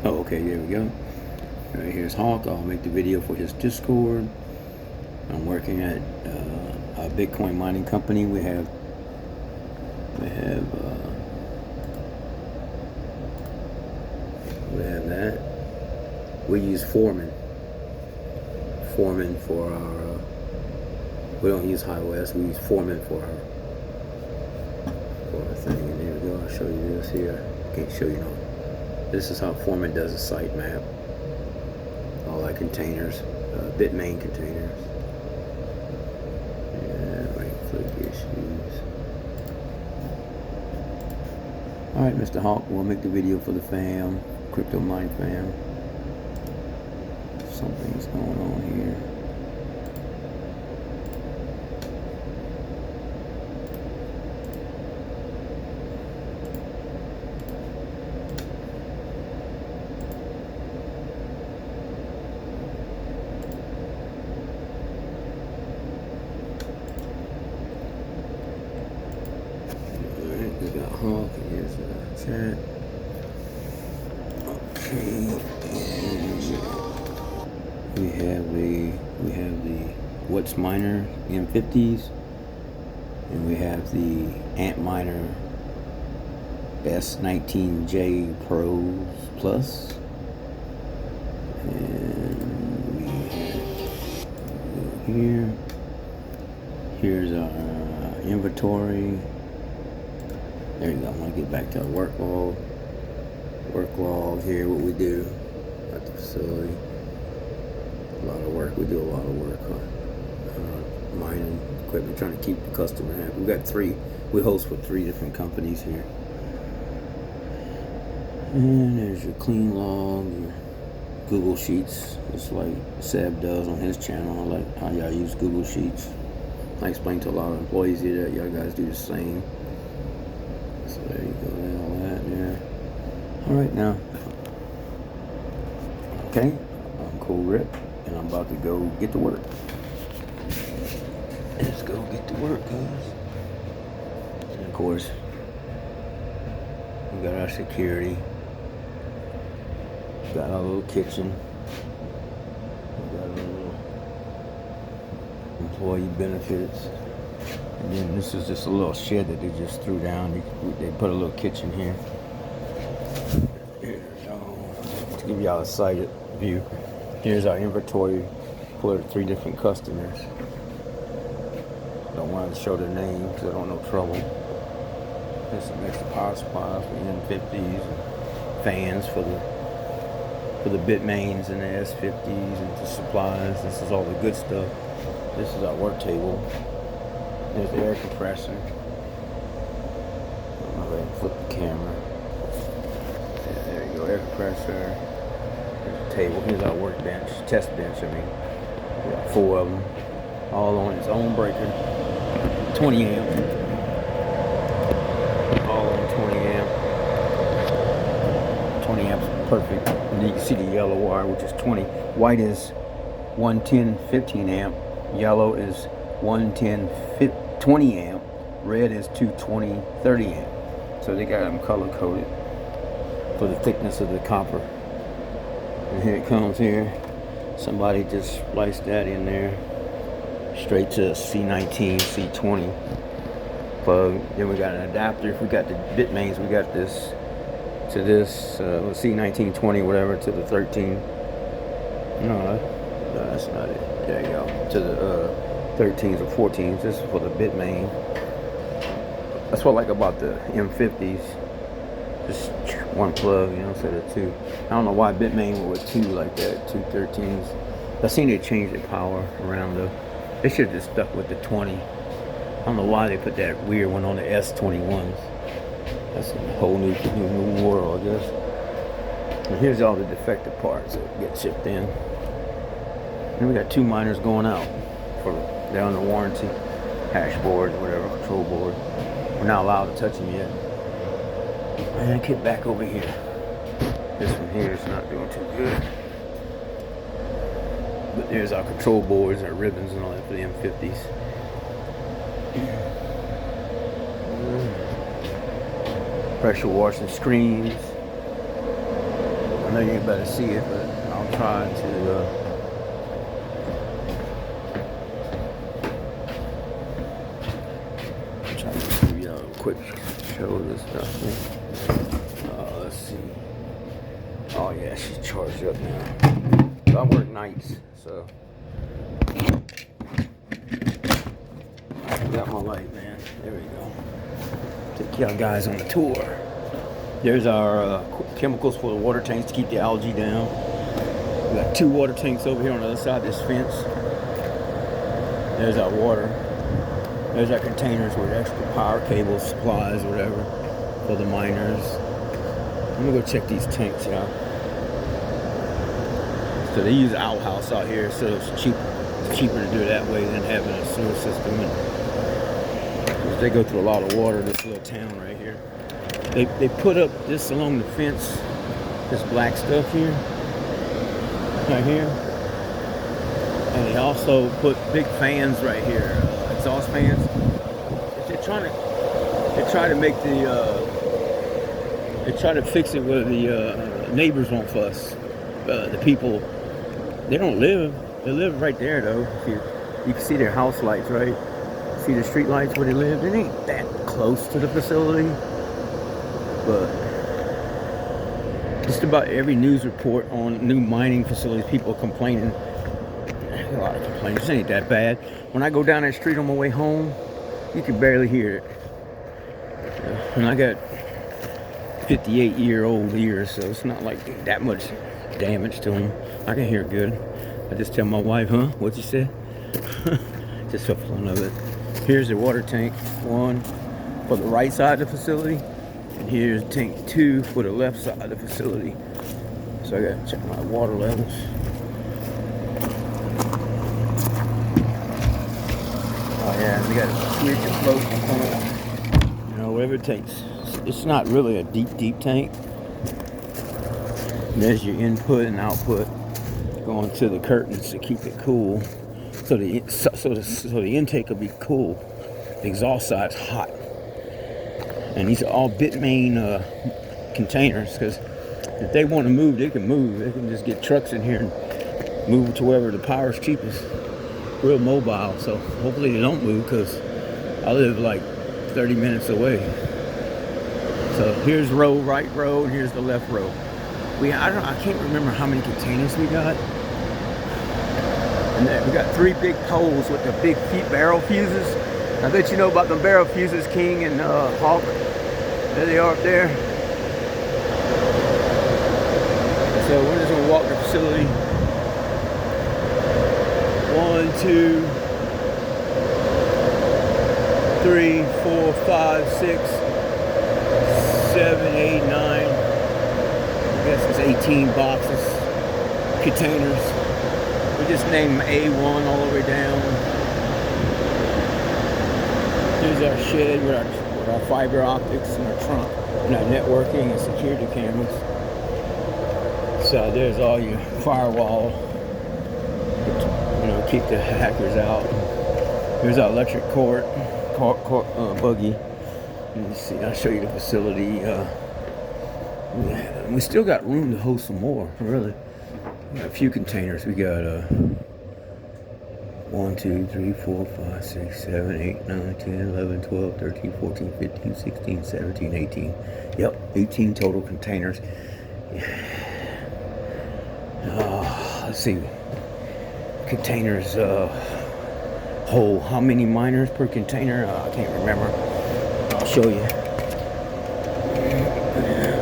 Oh, okay, there we go. Right here's Hawk. I'll make the video for his Discord. I'm working at a Bitcoin mining company. We have that. We use Foreman for our. We don't use HighWest. We use Foreman for our thing. And there we go. I'll show you this here. Can't show you no. This is how Foreman does a site map. All our containers, Bitmain containers. Right-click issues. All right, Mr. Hawk, we'll make the video for the fam, crypto mine fam. Something's going on here. We got Hawk, and here's the chat. Okay, and we have the What's Miner M50s, and we have the Antminer S19J Pros Plus, and we have here's our inventory. There you go. I want to get back to our work log. Work log here, what we do at the facility. A lot of work. We do a lot of work on mining equipment, trying to keep the customer happy. We host with 3 different companies here. And there's your clean log, your Google Sheets, just like Seb does on his channel. I like how y'all use Google Sheets. I explain to a lot of employees here that y'all guys do the same. So there you go, all that there. All right, now, okay, I'm Cool Rip, and I'm about to go get to work. Let's go get to work, guys. And of course, we got our security. We got our little kitchen. We got our little employee benefits. And then this is just a little shed that they just threw down. They put a little kitchen here. To give y'all a sighted view. Here's our inventory for 3 different customers. Don't want to show their name because I don't know trouble. There's some extra power supplies for N50s and fans for the Bitmains and the S50s and the supplies. This is all the good stuff. This is our work table. There's the air compressor. I'll go ahead and flip the camera. Yeah, there you go, air compressor. There's a table. Here's our workbench, test bench. We got 4 of them, all on its own breaker. 20 amp. All on 20 amp. 20 amps, perfect. And you can see the yellow wire, which is 20. White is 110, 15 amp. Yellow is 110, 20 amp. Red is 220, 30 amp. So they got them color coded for the thickness of the copper. And here it comes here. Somebody just spliced that in there. Straight to a C19, C20 plug. Then we got an adapter. If we got the Bitmains, we got this to this C1920, whatever, to the 13. No, that's not it. There you go. To the 13s or 14s. This is for the Bitmain. That's what I like about the M50s. Just one plug, instead of 2. I don't know why Bitmain went with 2 like that, 2 13s. I seen they changed the power around though. They should have just stuck with the 20. I don't know why they put that weird one on the S21s. That's a whole new world, I guess. And here's all the defective parts that get shipped in. And we got 2 miners going out they're on the warranty, hash board, whatever, control board. We're not allowed to touch them yet. And get back over here. This one here is not doing too good. But there's our control boards, our ribbons and all that for the M50s. Pressure washing screens. I know you ain't better see it, but I'll try to try to give you a quick show this stuff. Let's see. Oh yeah, she's charged up now. So I work nights, so I got my light, man. There we go. Take y'all guys on the tour. There's our chemicals for the water tanks to keep the algae down. We got 2 water tanks over here on the other side of this fence. There's our water. There's our containers with extra power cables, supplies, whatever, for the miners. I'm gonna go check these tanks out. So they use outhouse out here, so it's cheaper to do it that way than having a sewer system. And they go through a lot of water, this little town right here. They put up this along the fence, this black stuff here, right here. And they also put big fans right here, exhaust fans. They try to make they try to fix it where the neighbors won't fuss. The people, they don't live. They live right there though. You can see their house lights, right? See the street lights where they live. It ain't that close to the facility, but just about every news report on new mining facilities, people are complaining. A lot of complaints. It ain't that bad. When I go down that street on my way home, you can barely hear it. And I got 58-year-old ears, so it's not like that much damage to them. I can hear it good. I just tell my wife, huh? What you say? Just for fun of it. Here's the water tank 1 for the right side of the facility, and here's tank 2 for the left side of the facility. So I gotta check my water levels. Oh yeah, we got a switch and float in the corner. You know, whatever it takes. It's not really a deep tank. And there's your input and output going to the curtains to keep it cool. So the intake will be cool. The exhaust side's hot. And these are all Bitmain containers, because if they want to move, they can move. They can just get trucks in here and move to wherever the power's cheapest. Real mobile, so hopefully they don't move, because I live like 30 minutes away. So here's right row, and here's the left row. I can't remember how many containers we got. And then we got 3 big poles with the big barrel fuses. I bet you know about the barrel fuses, King and Hawk. There they are up there. So we're just gonna walk the facility. 1, 2, 3, 4, 5, 6, 7, 8, 9. I guess it's 18 boxes, containers. We just named them A1 all the way down. Here's our shed with our fiber optics and our trunk and our networking and security cameras. So there's all your firewall, keep the hackers out. Here's our electric court buggy. Let me see, I'll show you the facility. We still got room to hold some more, really. We got a few containers. We got 1, 2, 3, 4, 5, 6, 7, 8, 9, 10, 11, 12, 13, 14, 15, 16, 17, 18. Yep, 18 total containers. Let's see. Containers hold how many miners per container? I can't remember. I'll show you.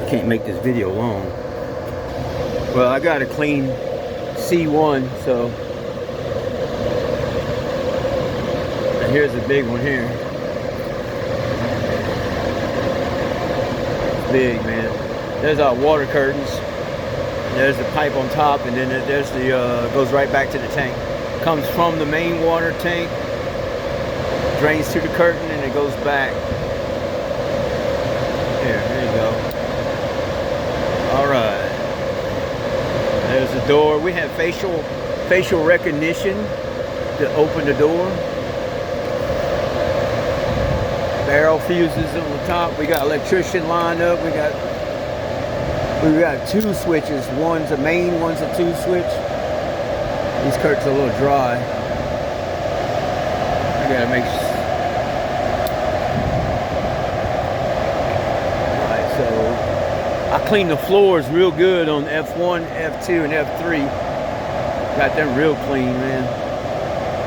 I can't make this video long. Well, I got a clean C1, so. And here's a big one here. It's big, man. There's our water curtains. There's the pipe on top, and then there's the goes right back to the tank. Comes from the main water tank, drains to the curtain, and it goes back. There you go. All right. There's the door. We have facial recognition to open the door. Barrel fuses on the top. We got electrician lined up. We We got two switches. One's a main, one's a two switch. These curtains are a little dry. I gotta make sure. Alright, so I clean the floors real good on F1, F2, and F3. Got them real clean, man.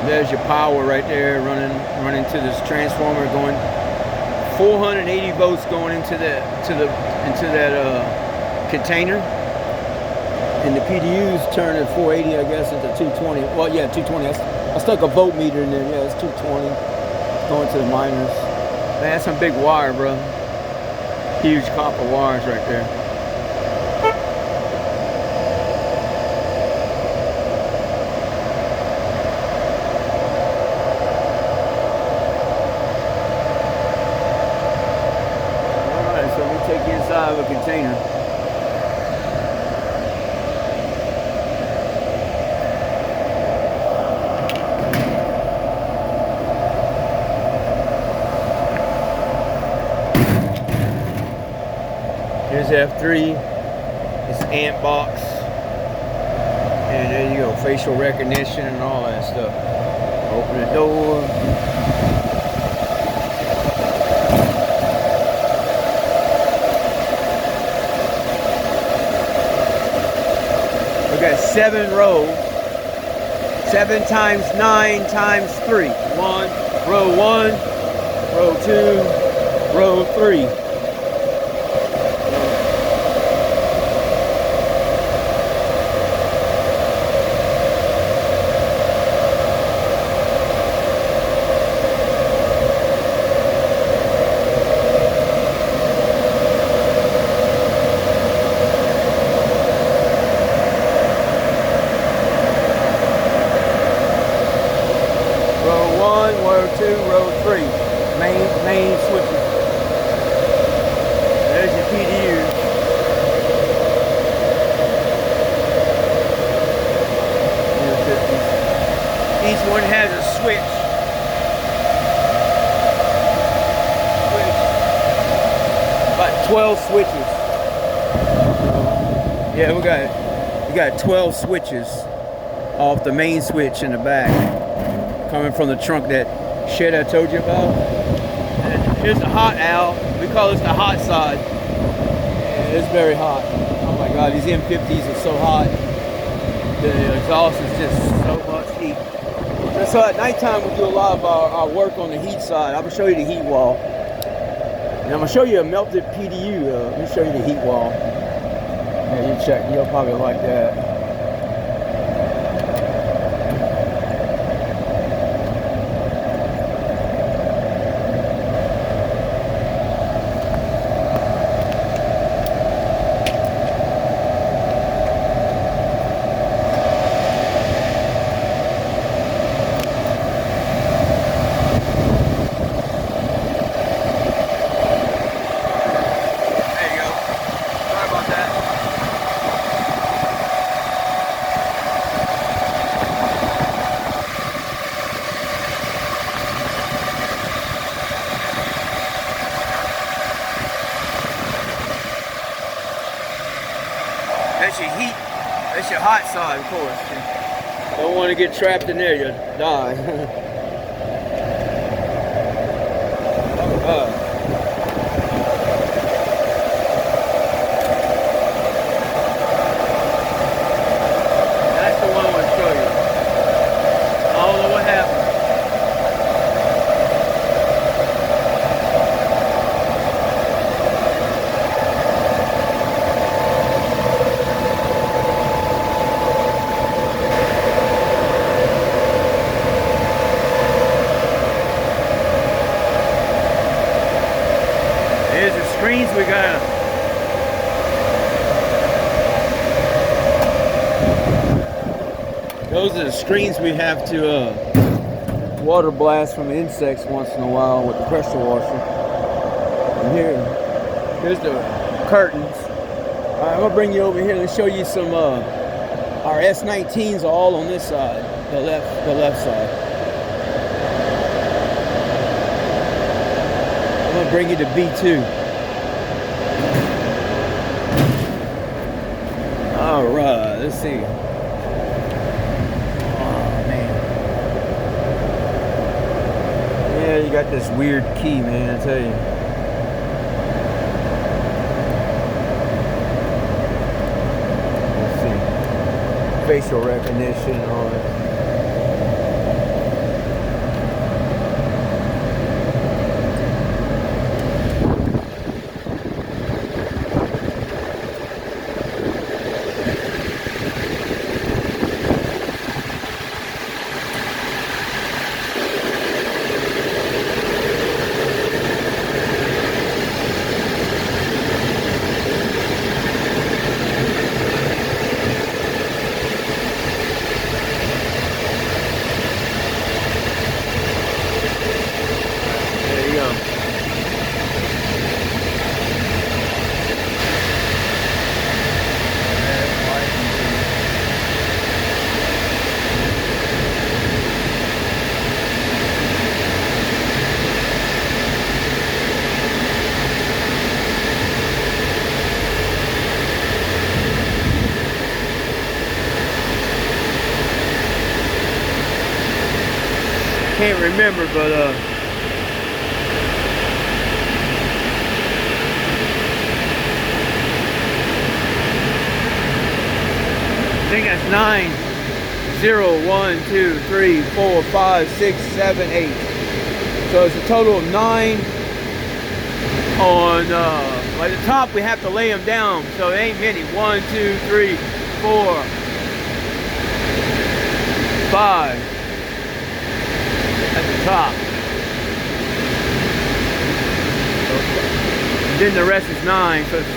There's your power right there running to this transformer, going 480 volts going into that container, and the PDU's turning 480, I guess, into 220. Well, yeah, 220. I stuck a voltmeter in there. Yeah, it's 220 going to the miners. Man, that's some big wire, bro. Huge copper wires right there. Take you inside of a container. Here's F3. It's amp box. And there you go, facial recognition and all that stuff. Open the door. We got 7 rows. 7 times 9 times 3. Row 1, row 2, row 3. Row 2, row 3, main switches. There's your PDU. Each one has a switch. About 12 switches. Yeah, we got 12 switches off the main switch in the back, coming from the trunk, that shed I told you about. And here's the hot owl. We call this the hot side. And it's very hot. Oh my God, these M50s are so hot. The exhaust is just so much heat. And so at nighttime we do a lot of our work on the heat side. I'm gonna show you the heat wall. And I'm gonna show you a melted PDU. Let me show you the heat wall. Yeah, you check. You'll probably like that. That's your heat. That's your hot side, of course. Don't want to get trapped in there, you'll die. That's the one I want to show you. I don't know what happened. Here's the screens we got. Those are the screens we have to water blast from insects once in a while with the pressure washer. And here's the curtains. All right, I'm gonna bring you over here and show you some. Our S19s are all on this side, the left side. I'm gonna bring you to B2. see. Oh man. Yeah, you got this weird key, man, I tell you. Let's see. Facial recognition and all that. Can't remember, but I think that's 9, 0, 1, 2, 3, 4, 5, 6, 7, 8. So it's a total of 9 on at the top. We have to lay them down, so it ain't many. 1, 2, 3, 4, 5 at the top. And then the rest is 9, so it's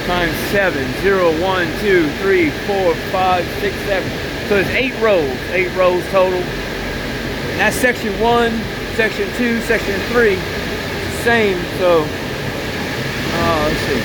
times 7, 0, 1, 2, 3, 4, 5, 6, 7. So it's 8 rows, 8 rows total. And that's section 1, section 2, section 3. It's the same, so let's see.